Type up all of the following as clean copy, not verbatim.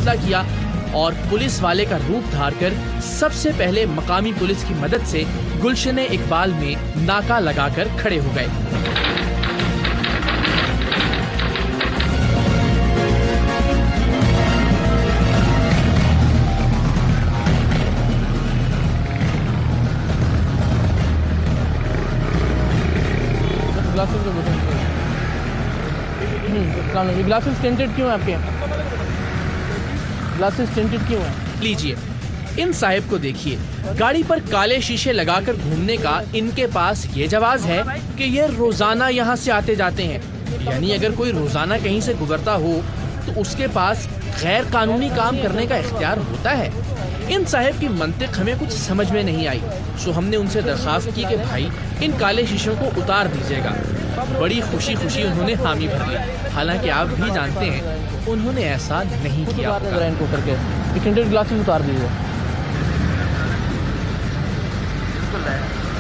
फैसला किया और पुलिस वाले का रूप धारकर सबसे पहले मकामी पुलिस की मदद से गुलशन इकबाल में नाका लगाकर खड़े हो गए। ग्लासेस टिंटेड क्यों है आपके? ग्लासेस टिंटेड क्यों है? लीजिए, इन साहिब को देखिए, गाड़ी पर काले शीशे लगाकर घूमने का इनके पास ये जवाब है कि ये रोजाना यहाँ से आते जाते हैं। यानी अगर कोई रोजाना कहीं से गुजरता हो तो उसके पास गैर कानूनी काम करने का इख्तियार होता है। इन साहिब की मंतिक हमें कुछ समझ में नहीं आई, सो हमने उनसे दरख्वास्त की कि भाई इन काले शीशों को उतार दीजिएगा। बड़ी खुशी खुशी उन्होंने हामी भर ली। हालांकि आप भी जानते हैं उन्होंने ऐसा नहीं किया। इनको करके टिंटेड ग्लासेस उतार दीजिए।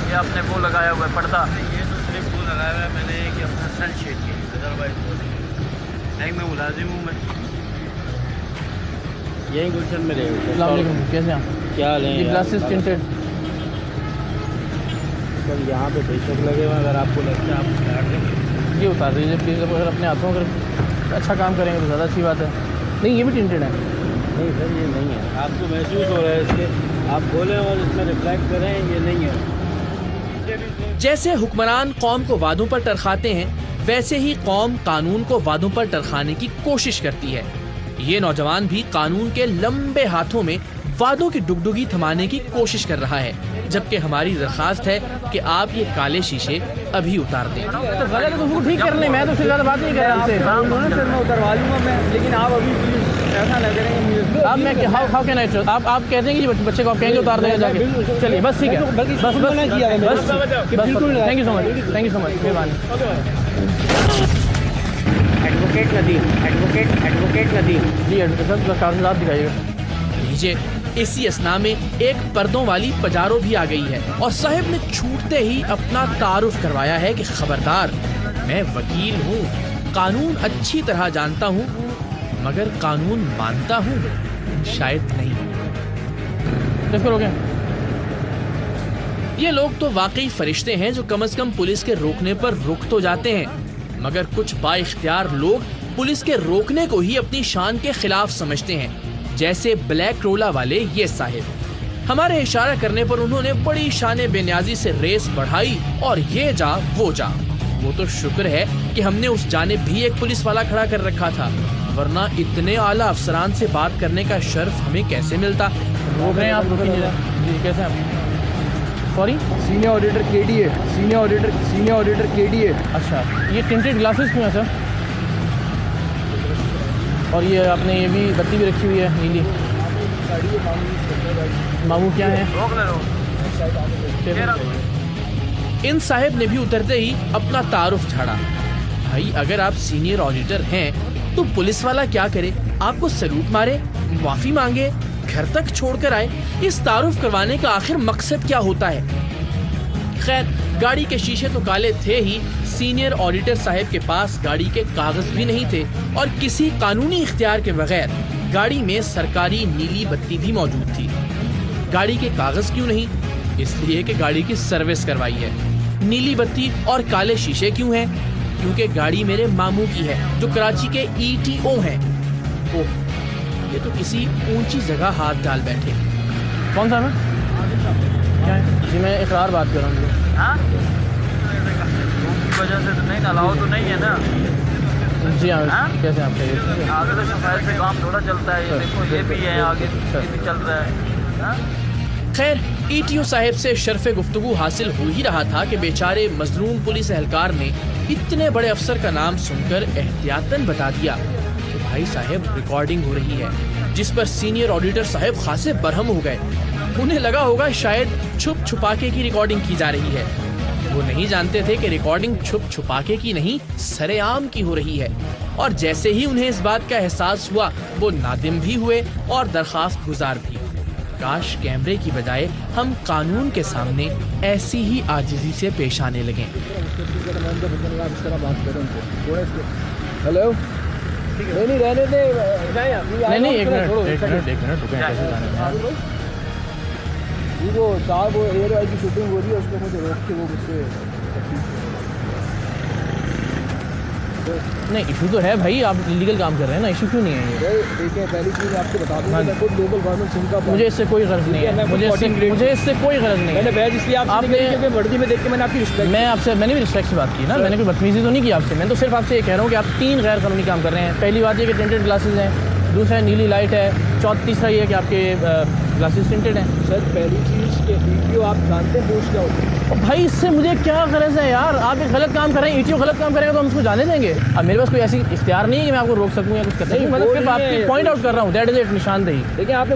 ये आपने वो लगाया हुआ है पर्दा, ये तो सिर्फ वो लगाया हुआ है मैंने कि अपना सन शेड की, अदरवाइज बैंक में मुलाजिम हूँ मैं, यही गुलशन में रहे। कैसे आप? क्या हाल है? ये ग्लासेस टिंटेड सर यहाँ पे बेशक लगे हुए, अगर आपको लगता है आप काट दें। ये उतार दीजिए प्लीज़। अगर अपने हाथों अगर अच्छा काम करेंगे तो ज़्यादा अच्छी बात है। नहीं, ये भी टिंटेड है। नहीं सर ये नहीं है, आपको महसूस हो रहा है इसके, आप बोलें और इसमें रिफ्लेक्ट करें, ये नहीं है। जैसे हुक्मरान कौम को वादों पर टरखाते हैं, वैसे ही कौम कानून को वादों पर टरखाने की कोशिश करती है। ये नौजवान भी कानून के लंबे हाथों में वादों की डुगडुगी थमाने की कोशिश कर रहा है, जबकि हमारी दरखास्त है कि आप ये काले शीशे अभी उतार दें। तो गलत है तो उसको ठीक करने, मैं तो उससे ज़्यादा बात नहीं कर रहा आपसे। मैं उतरवा लूँगा मैं, लेकिन आप अभी ऐसा लग रहा है। आप मैं हाउ कैन आई ट्रस्ट? आप कहते हैं कि बच्चे को आप कहेंगे उतार देंगे जाके? चलिए बस ठीक है, बस thank you so much, thank you so much, मेहरबानी। एडवोकेट नदीम, एडवोकेट नदीम जी एडवोकेट साहब कागजात दिखाइएगा। लीजिए, इसी असना में एक पर्दों वाली पजारो भी आ गई है और साहिब ने छूटते ही अपना तारुफ करवाया है कि खबरदार, मैं वकील हूँ, कानून अच्छी तरह जानता हूँ, मगर कानून मानता हूँ शायद नहीं। किस करोगे? ये लोग तो वाकई फरिश्ते हैं जो कम से कम पुलिस के रोकने पर रुक तो जाते हैं, मगर कुछ बाइख्तियार लोग पुलिस के रोकने को ही अपनी शान के खिलाफ समझते हैं, जैसे ब्लैक रोला वाले ये साहिब। हमारे इशारा करने पर उन्होंने बड़ी शान बेनियाजी से रेस बढ़ाई और ये जा वो जा। वो तो शुक्र है कि हमने उस जानिब भी एक पुलिस वाला खड़ा कर रखा था, वरना इतने आला अफसरान से बात करने का शर्फ हमें कैसे मिलता। रोक रहे हैं आप? जी कैसे आप? Sorry, senior auditor KDA, senior auditor KDA. अच्छा, ये टिंटेड ग्लासेस क्यों है सर? और ये आपने ये भी बत्ती भी रखी हुई है नीली। मामू क्या है? इन साहिब ने भी उतरते ही अपना तारुफ झाड़ा। भाई अगर आप सीनियर ऑडिटर हैं तो पुलिस वाला क्या करे? आपको सलूट मारे, माफी मांगे, घर तक छोड़कर आए? इस तारुफ करवाने का आखिर मकसद क्या होता है? खैर, गाड़ी के शीशे तो काले थे ही, सीनियर ऑडिटर साहब के पास गाड़ी के कागज भी नहीं थे और किसी कानूनी इख्तियार के बगैर गाड़ी में सरकारी नीली बत्ती भी मौजूद थी। गाड़ी के कागज क्यों नहीं? इसलिए कि गाड़ी की सर्विस करवाई है। नीली बत्ती और काले शीशे क्यों हैं? क्योंकि गाड़ी मेरे मामू की है जो कराची के ETO हैं। ओह, ये तो किसी ऊंची जगह हाथ डाल बैठे। कौन सा? मैं क्या है जी? मैं इकरार बात कर रहा हूँ। वजह से तो नहीं, अलाउ तो नहीं है ना जी। हाँ, कैसे आप कहिए? आगे तो सफाई से काम थोड़ा चलता है। ये देखो ये भी है, आगे ये भी चल रहा है। खैर, ETO साहब से शर्फ़े गुफ्तगू हासिल हो ही रहा था कि बेचारे मजलूम पुलिस एहलकार ने इतने बड़े अफसर का नाम सुनकर एहतियातन बता दिया कि भाई साहब रिकॉर्डिंग हो रही है, जिस पर सीनियर ऑडिटर साहब खासे बरहम हो गए। उन्हें लगा होगा शायद छुप छुपाके की रिकॉर्डिंग की जा रही है। वो नहीं जानते थे कि रिकॉर्डिंग छुप छुपाके की नहीं, सरेआम की हो रही है। और जैसे ही उन्हें इस बात का एहसास हुआ, वो नादिम भी हुए और दरखास्त गुजार भी। काश कैमरे की बजाय हम कानून के सामने ऐसी ही आजिज़ी से पेश आने लगे। हेलो नहीं रहने दे, नहीं एक मिनट रुकें, कैसे जाने दें? वो साहब वो एयर वाई की शूटिंग हो रही है, उसको मुझे रोक के वो मुझसे नहीं, इशू तो है भाई, आप इलीगल काम कर रहे हैं ना, इशू क्यों नहीं है ये? देखिए पहली चीज़ आपको बता दूँ, मैं खुद लोकल गवर्नमेंट सिम का, मुझे इससे कोई गर्ज नहीं है, मुझे इससे कोई गर्ज नहीं है। मैंने बैच इसलिए आपने वर्दी में देख के मैंने आपकी रिस्पेक्ट, मैंने भी रिस्पेक्ट से बात की ना, मैंने कोई बदतमीजी तो नहीं की आपसे, मैं तो सिर्फ आपसे ये कह रहा हूँ कि आप 3 गैर कानूनी काम कर रहे हैं। पहली बात ये कि टिंटेड ग्लासेज हैं, दूसरा नीली लाइट है, तीसरा ये कि आपके ग्लासेस टिंटेड हैं। सर पहली चीज़ के वीडियो आप जानते हैं पोस्ट क्या होती है? भाई इससे मुझे क्या गरज है यार, आप एक गलत काम कर रहे हैं, ईटीओ गलत काम करेगा तो हम उसको जाने देंगे? अब मेरे पास कोई ऐसी इख्तियार नहीं है कि मैं आपको रोक सकूँ या कुछ कर सकूँ, मैं सिर्फ आपकी पॉइंट आउट कर रहा हूँ, दैट इज इट, निशानदेही। देखिए आपने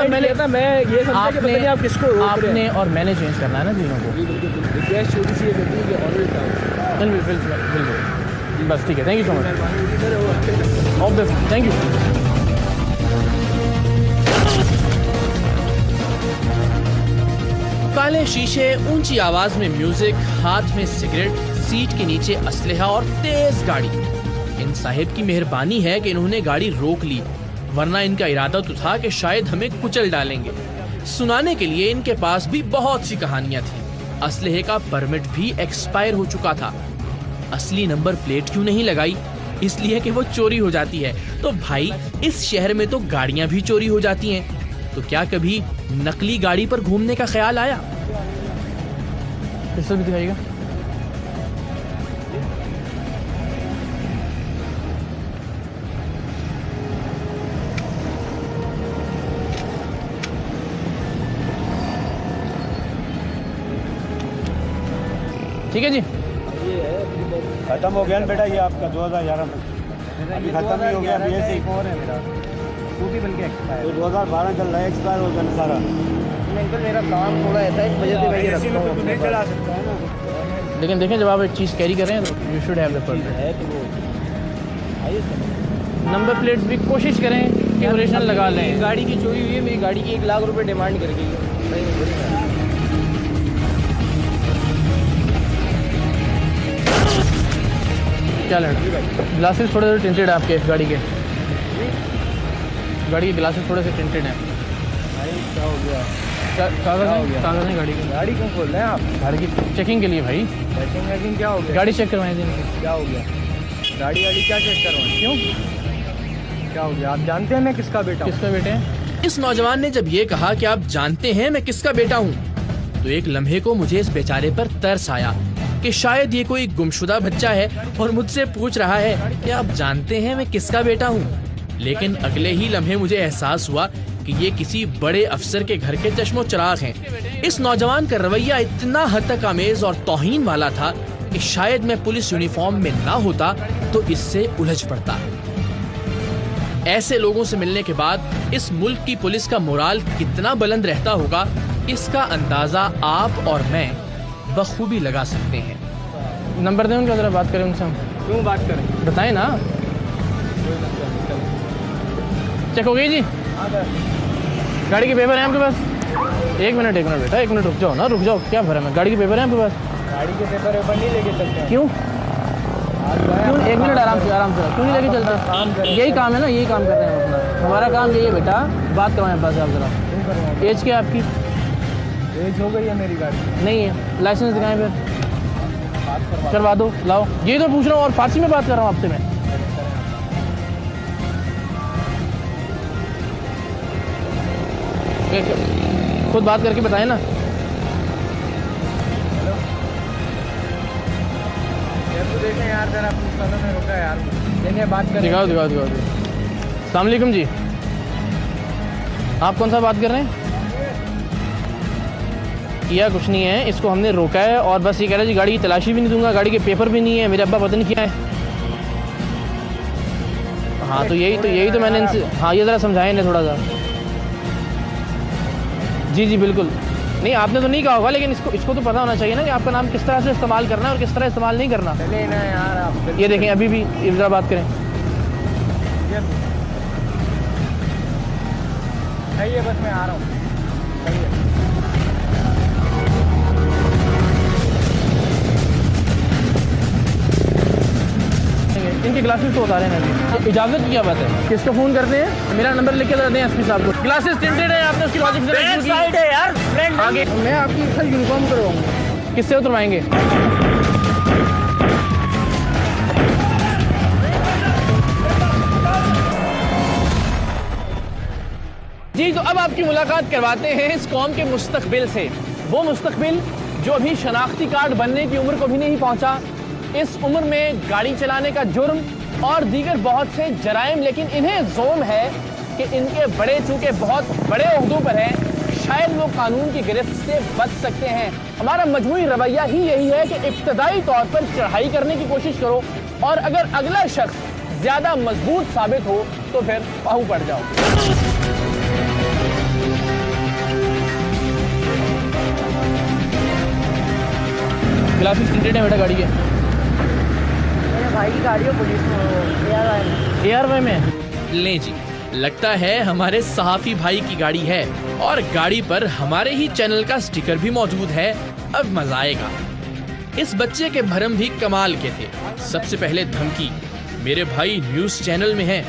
मैंने आप किसको आपने और मैंने चेंज करना है ना चीज़ों को। बिल्कुल बस ठीक है, thank you so much, thank you. काले शीशे, ऊंची आवाज में म्यूजिक, हाथ में सिगरेट, सीट के नीचे असलहा और तेज गाड़ी। इन साहिब की मेहरबानी है कि इन्होंने गाड़ी रोक ली, वरना इनका इरादा तो था कि शायद हमें कुचल डालेंगे। सुनाने के लिए इनके पास भी बहुत सी कहानियां थी। असलहे का परमिट भी एक्सपायर हो चुका था। असली नंबर प्लेट क्यों नहीं लगाई? इसलिए कि वो चोरी हो जाती है। तो भाई इस शहर में तो गाड़ियां भी चोरी हो जाती हैं, तो क्या कभी नकली गाड़ी पर घूमने का ख्याल आया? पिस्टल भी दिखाइएगा। ठीक है जी, खत्म हो गया ना बेटा ये आपका 2011 में अभी खत्म ही हो गया। अभी ऐसे और है मेरा वो भी बन के एक्सपायर 2012 चल रहा है, एक्सपायर हो गया सारा। अंकल मेरा काम थोड़ा ऐसा है, इस वजह से मैं ये रखता हूं, नहीं चला सकता है ना। लेकिन देखें जब आप एक चीज़ कैरी कर रहे हैं तो you should have the permit है। तो वो नंबर प्लेट्स भी कोशिश करें कि ओरिजिनल लगा लें। गाड़ी की चोरी हुई है, मेरी गाड़ी की 1 लाख रुपए डिमांड कर गई है। क्या लड़ा? ग्लासेस थोड़े से टिंटेड है आपके गाड़ी के, गाड़ी के ग्लासेस थोड़े से टिंटेड हैं। क्या हो गया? कागज़ है गाड़ी के। गाड़ी क्यों खोल रहे हैं आप? गाड़ी की चेकिंग के लिए भाई। चेकिंग क्या हो गया? गाड़ी चेक करवाएं दिन। क्या हो गया? गाड़ी क्या चेक करवाएं? क्यों क्या हो गया? आप जानते हैं मैं किसका बेटा हूं? किसका बेटे हैं? इस नौजवान ने जब ये कहा कि आप जानते हैं मैं किसका बेटा हूँ, तो एक लम्हे को मुझे इस बेचारे पर तरस आया कि शायद ये कोई गुमशुदा बच्चा है और मुझसे पूछ रहा है कि आप जानते हैं मैं किसका बेटा हूँ। लेकिन अगले ही लम्हे मुझे एहसास हुआ कि ये किसी बड़े अफसर के घर के चश्मो चिराग हैं। इस नौजवान का रवैया इतना हद तक आमेज और तौहीन वाला था कि शायद मैं पुलिस यूनिफॉर्म में ना होता तो इससे उलझ पड़ता। ऐसे लोगों से मिलने के बाद इस मुल्क की पुलिस का मोराल कितना बुलंद रहता होगा, इसका अंदाजा आप और मैं बखूबी लगा सकते हैं। नंबर दें उनका, जरा बात करें उनसे। हम क्यों बात करें? बताएं ना। चेक हो गई जी? गाड़ी के पेपर हैं आपके पास? एक मिनट बेटा, 1 मिनट रुक जाओ ना, रुक जाओ, क्या भरा है? गाड़ी के पेपर हैं आपके पास? गाड़ी के पेपर नहीं लेके चलते। क्यों? क्यों? 1 मिनट आराम से क्यों नहीं लेके चलते? यही काम है ना, यही काम कर रहे हैं अपना। हमारा काम यही है बेटा, बात करवाएं पास आप जरा। एज क्या आपकी? एज हो गई है मेरी गाड़ी नहीं है। लाइसेंस दिखाएं फिर, करवा दो, लाओ। यही तो पूछ रहा हूँ, और फारसी में बात कर रहा हूँ आपसे मैं। खुद बात करके बताएं ना। देखें यार जरा में रुका यार, देने बात करें। दिखाओ। अस्सलाम वालेकुम जी, आप कौन सा बात कर रहे हैं? किया कुछ नहीं है, इसको हमने रोका है और बस ये कह रहा है जी गाड़ी की तलाशी भी नहीं दूंगा, गाड़ी के पेपर भी नहीं है, मेरे अब्बा पता नहीं क्या है। हाँ तो यही तो मैंने इनसे, हाँ ये ज़रा समझाएं इन्हें थोड़ा सा। जी बिल्कुल। नहीं आपने तो नहीं कहा होगा, लेकिन इसको तो पता होना चाहिए ना कि आपका नाम किस तरह से इस्तेमाल करना है और किस तरह इस्तेमाल नहीं करना। चले ना यार आप। ये देखें, अभी भी ज़रा बात करें। ये बस मैं आ रहा हूँ। इनके ग्लासेस तो उतारे ना अभी। इजाजत की क्या बात है? किसको फोन करते हैं? मेरा नंबर लिख के दे दें एसपी साहब को। ग्लासेस टिंटेड है, आपने उसकी लॉजिक साइड है यार। आगे मैं आपकी कल यूनिफॉर्म करवाऊंगा। किससे उतरवाएंगे? जी, तो अब आपकी मुलाकात करवाते हैं इस कौम के मुस्तकबिल से। वो मुस्तकबिल जो अभी शनाख्ती कार्ड बनने की उम्र को भी नहीं पहुंचा। इस उम्र में गाड़ी चलाने का जुर्म और दीगर बहुत से जराइम, लेकिन इन्हें ज़ोम है कि इनके बड़े चूंकि बहुत बड़े ओहदों पर हैं, शायद वो कानून की गिरफ्त से बच सकते हैं। हमारा मजमूई रवैया ही यही है कि इब्तदाई तौर पर चढ़ाई करने की कोशिश करो और अगर अगला शख्स ज्यादा मजबूत साबित हो तो फिर पाहू पड़ जाओ। ग्लासेस टिंटेड है बेटा गाड़ी के। मेरे भाई की गाड़ी है पुलिस ARY में। ले जी, लगता है हमारे सहाफी भाई की गाड़ी है और गाड़ी पर हमारे ही चैनल का स्टिकर भी मौजूद है। अब मजा आएगा। इस बच्चे के भरम भी कमाल के थे। सबसे पहले धमकी, मेरे भाई न्यूज चैनल में है,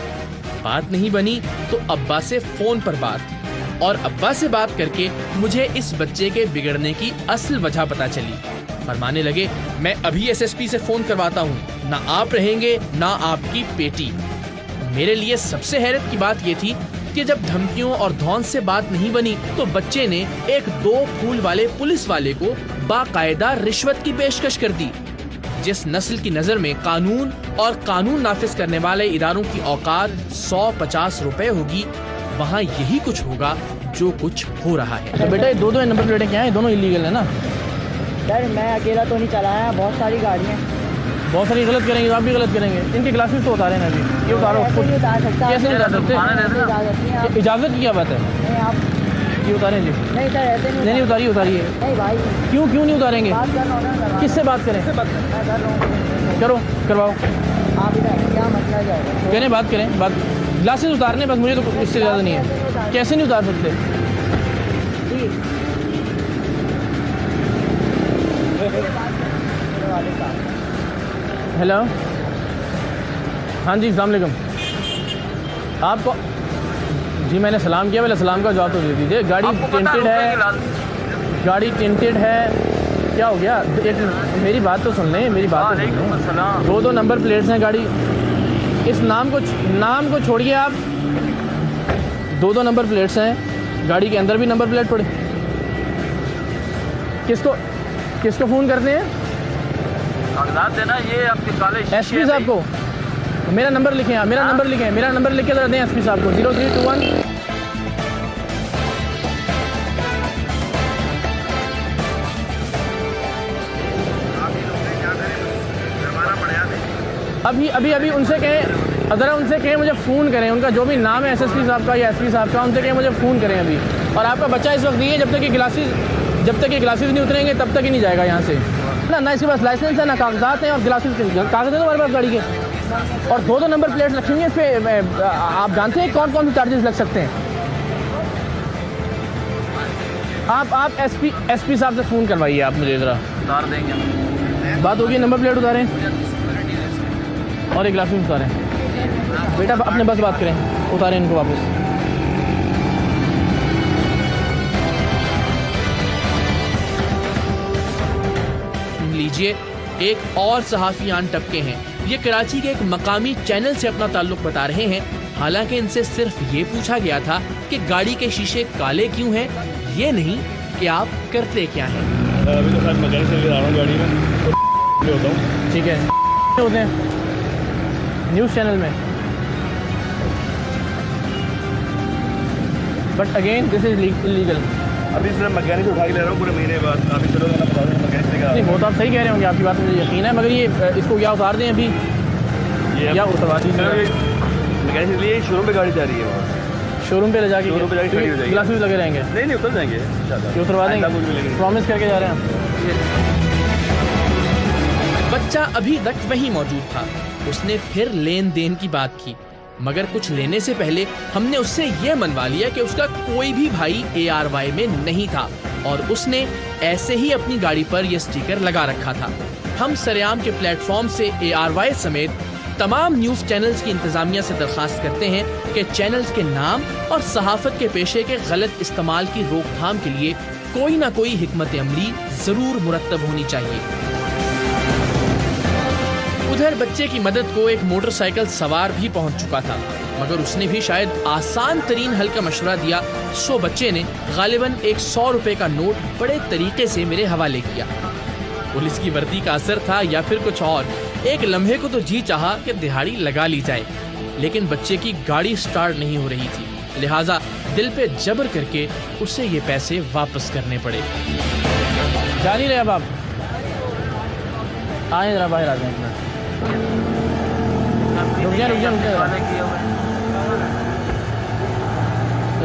बात नहीं बनी तो अब्बा से फोन पर बात, और अब्बा से बात करके मुझे इस बच्चे के बिगड़ने की असल वजह पता चली। फरमाने लगे, मैं अभी SSP से फोन करवाता हूँ, ना आप रहेंगे ना आपकी पेटी। मेरे लिए सबसे हैरत की बात ये थी कि जब धमकियों और धौन से बात नहीं बनी तो बच्चे ने एक 2 फूल वाले पुलिस वाले को बाकायदा रिश्वत की पेशकश कर दी। जिस नस्ल की नजर में कानून और कानून नाफिज करने वाले इदारों की औकात 150 रुपए होगी, वहाँ यही कुछ होगा जो कुछ हो रहा है। तो बेटा ये 2 नंबर प्लेटें क्या है? दोनों इलीगल है ना? सर मैं अकेला तो नहीं चलाया, बहुत सारी गाड़ियाँ। बहुत सारी गलत करेंगे तो आप भी गलत करेंगे। इनके ग्लासेस तो उतारे ना अभी। ये उतारो। ऐसे नहीं उतार सकता। कैसे नहीं उतार सकते? इजाजत नहीं है आप- इजाजत की क्या बात है? नहीं आप ये उतारें जी। नहीं सर ऐसे नहीं नहीं उतारिए उतारिए। नहीं भाई क्यों नहीं उतारेंगे? बात कर रहा हूँ ना। किससे बात करें? मैं कर रहा हूँ। करो, करवाओ। आप इधर क्या मसला जाएगा? कहने बात करें, बात ग्लासेस उतारने, बस मुझे तो इससे ज़्यादा नहीं है। कैसे नहीं उतार सकते? हेलो, हाँ जी, अस्सलाम वालेकुम। आपको जी मैंने सलाम किया, पहले सलाम का जवाब तो दे दीजिए। गाड़ी टिंटेड है, गाड़ी टिंटेड है, क्या हो गया? एक मेरी बात तो सुन लें, मेरी बात तो सुन लें। 2 नंबर प्लेट्स हैं गाड़ी। इस नाम को छोड़िए आप। 2 नंबर प्लेट्स हैं गाड़ी के अंदर भी नंबर प्लेट पड़े। किसको फ़ोन करते हैं? कागजात देना, ये आपके काले एसपी साहब को। मेरा नंबर लिखें आप, मेरा नंबर लिखें, मेरा नंबर लिख के जरा दें एसपी साहब को। 0321। अभी उनसे कहें, अगर उनसे कहें मुझे फ़ोन करें, उनका जो भी नाम है SSP साहब का या SP साहब का, उनसे कहें मुझे फ़ोन करें अभी। और आपका बच्चा इस वक्त नहीं है, जब तक ये ग्लासेस नहीं उतरेंगे तब तक ही नहीं जाएगा यहाँ से ना इसके पास लाइसेंस है, ना कागजात हैं, और ग्लासेस कागज है हमारे पास गाड़ी के। और 2 नंबर प्लेट रखेंगे इस पे। आप जानते हैं कौन कौन से चार्जेस लग सकते हैं? आप SP साहब से फ़ोन करवाइए आप मुझे ज़रा। उतार देंगे। बात होगी, नंबर प्लेट उतारें और एक ग्लासेस उतारें। बेटा अपने बस बात करें, उतारें इनको वापस। लीजिए, एक और सहाफियान टपके हैं। ये कराची के एक मकामी चैनल से अपना ताल्लुक बता रहे हैं। हालांकि इनसे सिर्फ ये पूछा गया था कि गाड़ी के शीशे काले क्यों हैं, ये नहीं कि आप करते क्या हैं। अभी तो शायद मैकेनिक से आ रहा हूँ गाड़ी में, तो होता हूँ। ठीक है, होते हैं न्यूज़ चैनल में। But again this is illegal. अभी सिर्फ मैकेनिक से उठा के ले रहा हूँ पूरे महीने बाद। अभी चलो ना बता दें मैकेनिक से। नहीं, वो तो आप सही कह रहे होंगे, आपकी बात मुझे यकीन है, मगर ये इसको क्या उतार दें अभी? ये या उतार दीजिए। मैकेनिक के लिए शोरूम पे गाड़ी जा रही है वहाँ। शोरूम पे ले जाके शोरूम पे जाके खड़ी हो जाएगी। ग्लास भी लगे रहेंगे? नहीं उतर जाएंगे, ये उतरवा देंगे, प्रॉमिस करके जा रहे हैं। बच्चा अभी तक वहीं मौजूद था। उसने फिर लेन देन की बात की, मगर कुछ लेने से पहले हमने उससे ये मनवा लिया कि उसका कोई भी भाई ARY में नहीं था और उसने ऐसे ही अपनी गाड़ी पर यह स्टिकर लगा रखा था। हम सरेआम के प्लेटफॉर्म से ARY समेत तमाम न्यूज चैनल्स की इंतजामिया से दरखास्त करते हैं कि चैनल्स के नाम और सहाफत के पेशे के गलत इस्तेमाल की रोकथाम के लिए कोई ना कोई हिकमत अमली जरूर मुरतब होनी चाहिए। उधर बच्चे की मदद को एक मोटरसाइकिल सवार भी पहुंच चुका था, मगर उसने भी शायद आसान तरीन हल का मशवरा दिया, सो बच्चे ने गालिबन एक 100 रुपए का नोट बड़े तरीके से मेरे हवाले किया। पुलिस की वर्दी का असर था या फिर कुछ और, एक लम्हे को तो जी चाहा कि दिहाड़ी लगा ली जाए, लेकिन बच्चे की गाड़ी स्टार्ट नहीं हो रही थी, लिहाजा दिल पे जबर करके उसे ये पैसे वापस करने पड़े। जा नहीं रहे अब आप? आए जरा बाहर आ जाए। रुक जा।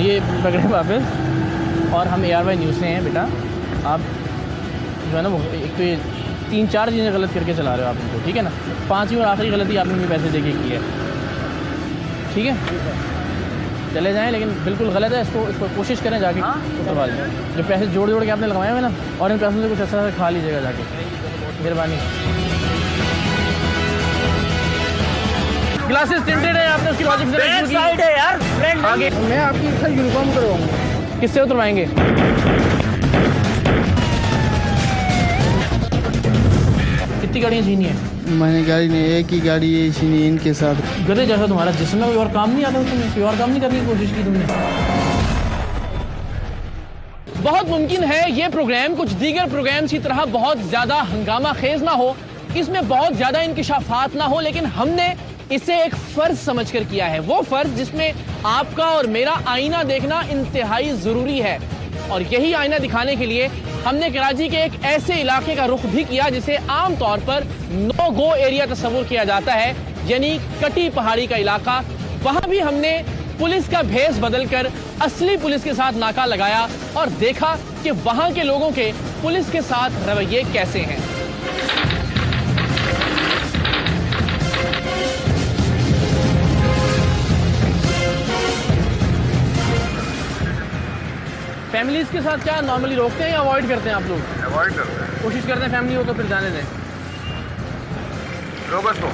ये पकड़े वापस। और हम ARY न्यूज़ से हैं बेटा। आप जो है ना वो एक तो ये 3-4 चीज़ें गलत करके चला रहे हो आप इनको, ठीक है ना? 5वीं और आखिरी गलती आपने मुझे पैसे देके की है, ठीक है? चले जाएं, लेकिन बिल्कुल गलत है। इसको कोशिश करें जाके उतरवा लें। जो पैसे जोड़ के आपने लगवाए हुए ना, और इन पैसों से कुछ अच्छा खा लीजिएगा जाके, मेहरबानी। ग्लासेस टिंटेड है, आपने उसकी लॉजिक साइड है यार। आगे मैं आपकी सर यूनिफॉर्म करवाऊंगा। किससे उतरवाएंगे? कितनी गाड़ियाँ छीनी है? मैंने गाड़ी नहीं, एक ही गाड़ी है छीनी इनके साथ। गधे जैसा तुम्हारा जिस्म है, कोई और काम नहीं आता तुम्हें? कोई और काम नहीं करने की कोशिश की तुमने? बहुत मुमकिन है ये प्रोग्राम कुछ दीगर प्रोग्राम्स की तरह बहुत ज्यादा हंगामा खेज ना हो, इसमें बहुत ज्यादा इंकिशाफात ना हो, लेकिन हमने इसे एक फर्ज समझकर किया है। वो फर्ज जिसमें आपका और मेरा आईना देखना इंतहाई जरूरी है, और यही आईना दिखाने के लिए हमने कराची के एक ऐसे इलाके का रुख भी किया जिसे आमतौर पर नो गो एरिया तस्वुर किया जाता है, यानी कटी पहाड़ी का इलाका। वहां भी हमने पुलिस का भेष बदलकर असली पुलिस के साथ नाका लगाया और देखा कि वहां के लोगों के पुलिस के साथ रवैये कैसे हैं। फैमिलीज के साथ क्या नॉर्मली रोकते हैं या अवॉइड करते हैं आप लोग? अवॉइड करते हैं। कोशिश करते हैं फैमिली हो तो फिर जाने दें। रोको इसको।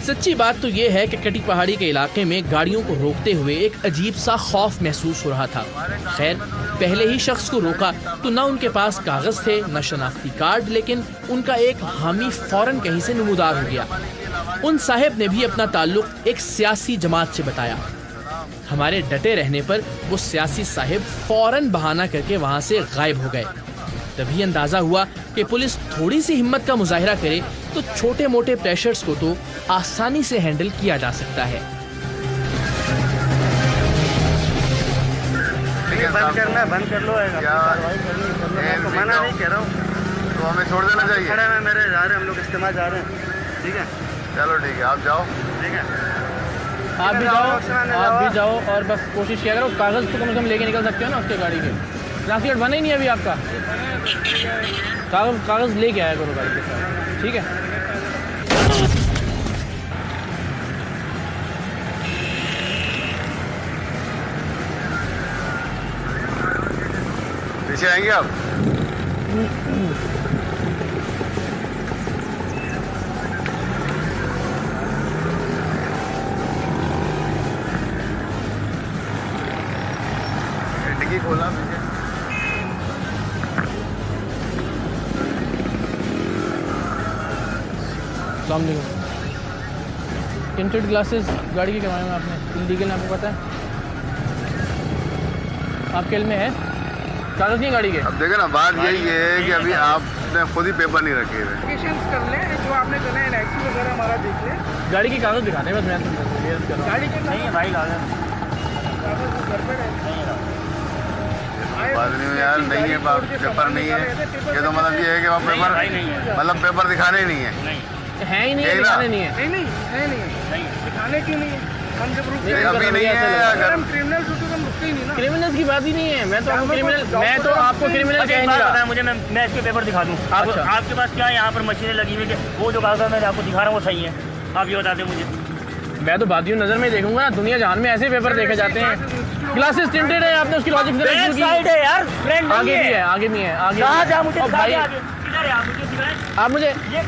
सच्ची बात तो ये है कि कटी पहाड़ी के इलाके में गाड़ियों को रोकते हुए एक अजीब सा खौफ महसूस हो रहा था। खैर, पहले ही शख्स को रोका तो ना उनके पास कागज थे न शनाख्ती कार्ड, लेकिन उनका एक हामी फौरन कहीं से नमूदार हो गया। उन साहिब ने भी अपना ताल्लुक एक सियासी जमात से बताया। हमारे डटे रहने पर वो सियासी साहिब फौरन बहाना करके वहां से गायब हो गए। तभी अंदाजा हुआ कि पुलिस थोड़ी सी हिम्मत का मुजाहिरा करे तो छोटे मोटे प्रेशर्स को तो आसानी से हैंडल किया जा सकता है। बंद करना है, बंद कर लो। मना नहीं कह रहा हूँ, तो हमें छोड़ देना चाहिए। खड़े में मेरे जा रहे हैं, हम लोग इस्तेमाल जा रहे हैं, ठीक है? चलो ठीक है, आप जाओ। ठीक है, आप भी जाओ और बस कोशिश किया करो कागज तो कम से कम लेके निकल सकते हो ना उसके गाड़ी के। ट्रांसलेट बना ही नहीं अभी आपका, कागज लेके आया करो गाड़ी के साथ, ठीक है? पीछे आएंगे आप? डिग्गी खोला पीछे। टिंटेड ग्लासेस गाड़ी के करवाए हैं आपने, इलीगल आपको पता है? आपके इल्म में है? कागज नहीं गाड़ी के? अब देखो ना, बात यही है कि अभी आपने खुद ही पेपर नहीं रखे हुए। कर लें जो आपने करना है, NIC वगैरह हमारा देख लें। गाड़ी के कागज दिखाने बस मैं गाड़ी के नहीं है भाई, कागज घर पे बात नहीं है यार, नहीं है पेपर नहीं है, ये तो मतलब ये है कि वहाँ पेपर मतलब पेपर दिखाने ही नहीं है। है ही नहीं है, दिखाने नहीं है। नहीं दिखाने क्यों नहीं है? हम जब रुकते हैं अभी नहीं है, अगर हम क्रिमिनल्स होते तो हम रुकते ही नहीं ना। क्रिमिनल्स की बात ही नहीं है। मैं तो आपको क्रिमिनल कह नहीं रहा। मुझे मैं इसके पेपर दिखा दूँ। आपके पास क्या है? यहाँ पर मशीनें लगी हुई है, वो जो कागज मैं आपको दिखा रहा हूँ वो सही है? आप ये बताते मुझे। मैं तो बादियों नजर में देखूंगा ना, दुनिया जहान में ऐसे पेपर देखे जाते हैं। ग्लासेस टिंटेड है, आपने उसकी लॉजिक साइड है यार, आगे भी है, आगे भी है, आगे मुझे रहे हैं आप मुझे दिखाएं। आप मुझे ये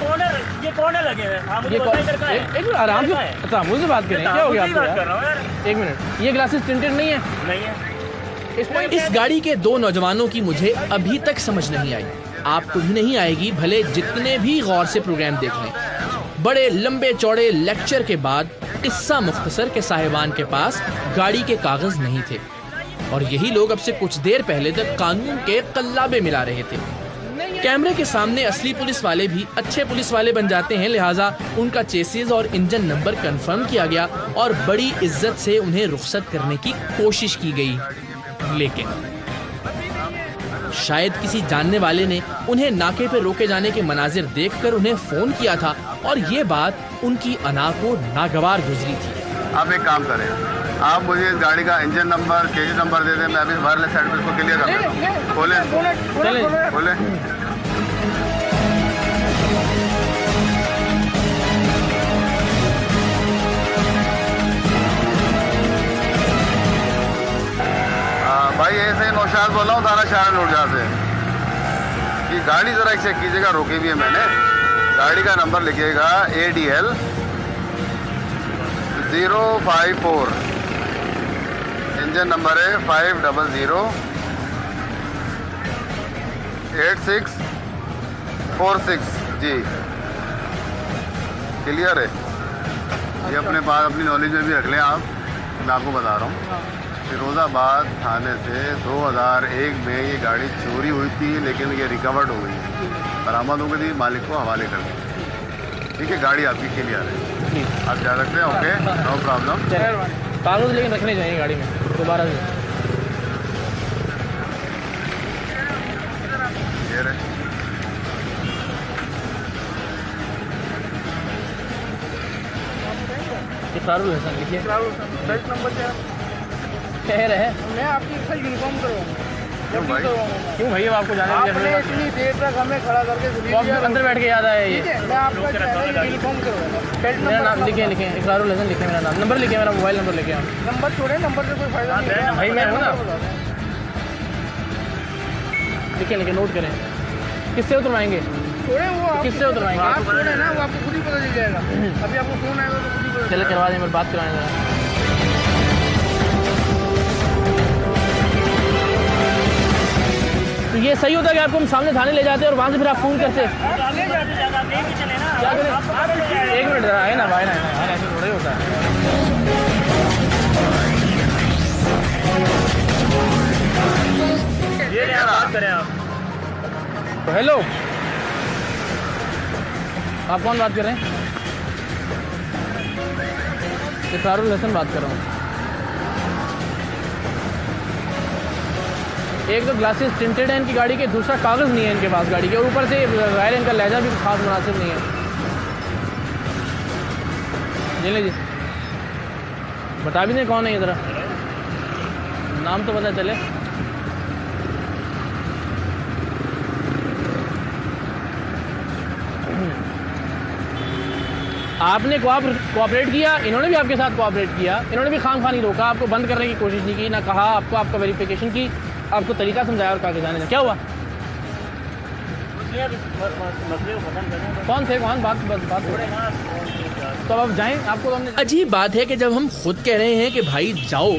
कौन है लगे हुए? आप मुझे ये बताएं इधर का है। एक मिनट आराम से, अच्छा मुझे बात करें, क्या हो गया आपको बात कर यार? रहा हूँ यार। एक मिनट, ये ग्लासेस टिंटेड नहीं है? नहीं है। इस गाड़ी के दो नौजवानों की मुझे अभी तक समझ नहीं आई। आपको भी नहीं आएगी, भले जितने भी गौर से प्रोग्राम देख लें। बड़े लंबे चौड़े लेक्चर के बाद किस्सा मुख्तसर के साहिबान के पास गाड़ी के कागज नहीं थे और यही लोग अब से कुछ देर पहले तक कानून के कल्लाबे मिला रहे थे। कैमरे के सामने असली पुलिस वाले भी अच्छे पुलिस वाले बन जाते हैं, लिहाजा उनका चेसिस और इंजन नंबर कंफर्म किया गया और बड़ी इज्जत से उन्हें रुखसत करने की कोशिश की गई। लेकिन शायद किसी जानने वाले ने उन्हें नाके पे रोके जाने के मनाजिर देखकर उन्हें फोन किया था और ये बात उनकी अना को नागवार गुजरी थी। आप एक काम करें, आप मुझे इस गाड़ी का इंजन नंबर, केजी नंबर दे दें, मैं अभी वायरलेस साइड पे इसको क्लियर कर देता हूँ। खोलें खोलें। भाई ऐसे नौशाद बोल रहा हूँ, थाना शाह नूरजहाँ से। ये गाड़ी जरा चेक कीजिएगा, रोकी भी है मैंने। गाड़ी का नंबर लिखिएगा ADL 054, इंजन नंबर है 5008646 जी। क्लियर है? ये अपने पास अपनी नॉलेज में भी रख लें आप। मैं आपको बता रहा हूँ, फिरोजाबाद थाने से 2001 में ये गाड़ी चोरी हुई थी, लेकिन ये रिकवर्ड हो गई है, बरामद हो गई थी, मालिक को हवाले कर दी। ठीक है, गाड़ी आपकी क्लियर है, आप जा सकते हैं। Okay, no problem. कागज लेकिन रखने चाहिए गाड़ी में दोबारा से। ये रहे। इकरारुल हसन लिखिए। शहर है। मैं आपकी यूनिफॉर्म करवाऊंगा। क्यों भाई? क्यों भाई, अब आपको जाने आपने इतनी देर तक हमें खड़ा करके अंदर बैठ के याद आया ये। मैं आपका यूनिफॉर्म करवाऊंगा। मेरा नाम लिखे इकरारुल हसन लिखे, मेरा नाम, नंबर लिखे, मेरा मोबाइल नंबर लिखे आप। नंबर छोड़े, नंबर से कोई फायदा नहीं है। भाई मैं हूँ ना, लिखे नोट करें। किससे उतरवाएंगे? छोड़े वो आप किससे उतरवाएंगे? आप छोड़े ना, वो आपको खुद ही पता चल जाएगा। अभी आपको फोन आएगा तो खुद ही पता चले करवा दें, मेरी बात कराएं जरा। तो ये सही होता है कि आपको हम सामने थाने ले जाते हैं और वहाँ से फिर आप फोन करते? क्या करें? एक मिनट जरा आए ना भाई, ना ऐसे थोड़ा ही होता है। ये बात करें आप। तो हेलो, आप कौन बात कर रहे हैं? इकरारुल हसन बात कर रहा हूँ। एक तो ग्लासेस टिंटेड है इनकी गाड़ी के, दूसरा कागज़ नहीं है इनके पास गाड़ी के, और ऊपर से ज़ाहिर इनका लहजा भी खास मुनासिब नहीं है। जी जी, बता भी नहीं कौन है ये, ज़रा नाम तो पता चले। आपने कोऑपरेट किया, इन्होंने भी आपके साथ कोऑपरेट किया। इन्होंने भी खाम खानी रोका, आपको बंद करने की कोशिश नहीं की, ना कहा आपको, आपका वेरिफिकेशन की, आपको तरीका समझाया और कागज आने। क्या हुआ? कौन थे? कौन बात तो अब जाएं, आपको हमने। अजीब बात है कि जब हम खुद कह रहे हैं कि भाई जाओ,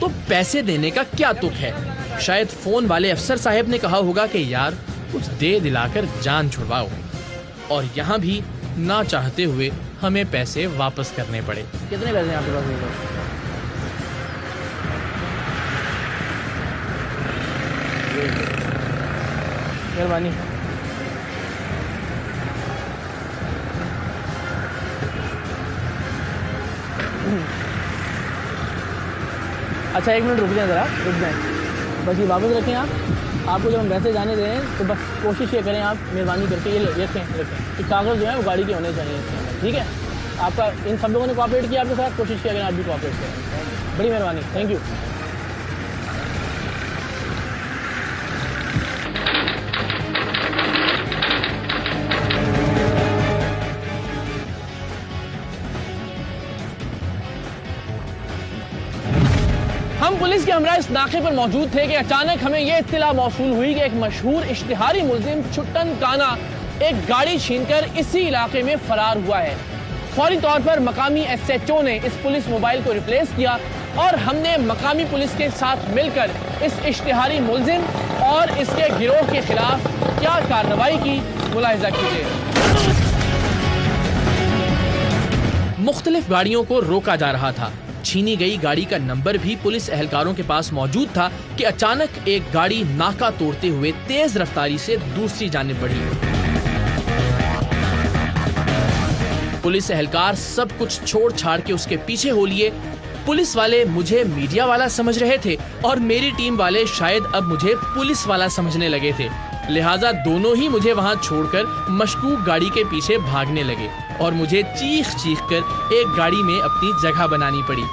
तो पैसे देने का क्या तुक है? शायद फोन वाले अफसर साहब ने कहा होगा कि यार कुछ दे दिलाकर जान छुड़वाओ, और यहाँ भी ना चाहते हुए हमें पैसे वापस करने पड़े। कितने पैसे हैं आपके पास? मेहरबानी। अच्छा एक मिनट रुक जाएं, ज़रा रुक जाएं, बस ये वापस रखें आप। आपको जब हम वैसे जाने दें तो बस कोशिश ये करें आप, मेहरबानी करके ये रखें कि कागज़ जो है वो गाड़ी के होने चाहिए, ठीक है? आपका इन सब लोगों ने कोऑपरेट किया आपके साथ, कोशिश किया करें आप भी कोऑपरेट करें। बड़ी मेहरबानी, थैंक यू। हम पुलिस के हमरा इस नाके पर मौजूद थे कि अचानक हमें यह इत्तला मौसूल हुई कि एक मशहूर इश्तिहारी मुल्जिम छुट्टन काना एक गाड़ी छीनकर इसी इलाके में फरार हुआ है। फौरी तौर पर मकामी SHO ने इस पुलिस मोबाइल को रिप्लेस किया और हमने मकामी पुलिस के साथ मिलकर इस इश्तिहारी मुलजिम और इसके गिरोह के खिलाफ क्या कार्रवाई की, मुलाहिजा कीजिए। मुख्तलिफ गाड़ियों को रोका जा रहा था। छीनी गई गाड़ी का नंबर भी पुलिस एहलकारों के पास मौजूद था कि अचानक एक गाड़ी नाका तोड़ते हुए तेज रफ्तारी से दूसरी जानिब बढ़ी। पुलिस एहलकार सब कुछ छोड़ छाड़ के उसके पीछे हो लिए। पुलिस वाले मुझे मीडिया वाला समझ रहे थे और मेरी टीम वाले शायद अब मुझे पुलिस वाला समझने लगे थे, लिहाजा दोनों ही मुझे वहां छोड़कर मशकूक गाड़ी के पीछे भागने लगे और मुझे चीख चीख कर एक गाड़ी में अपनी जगह बनानी पड़ी।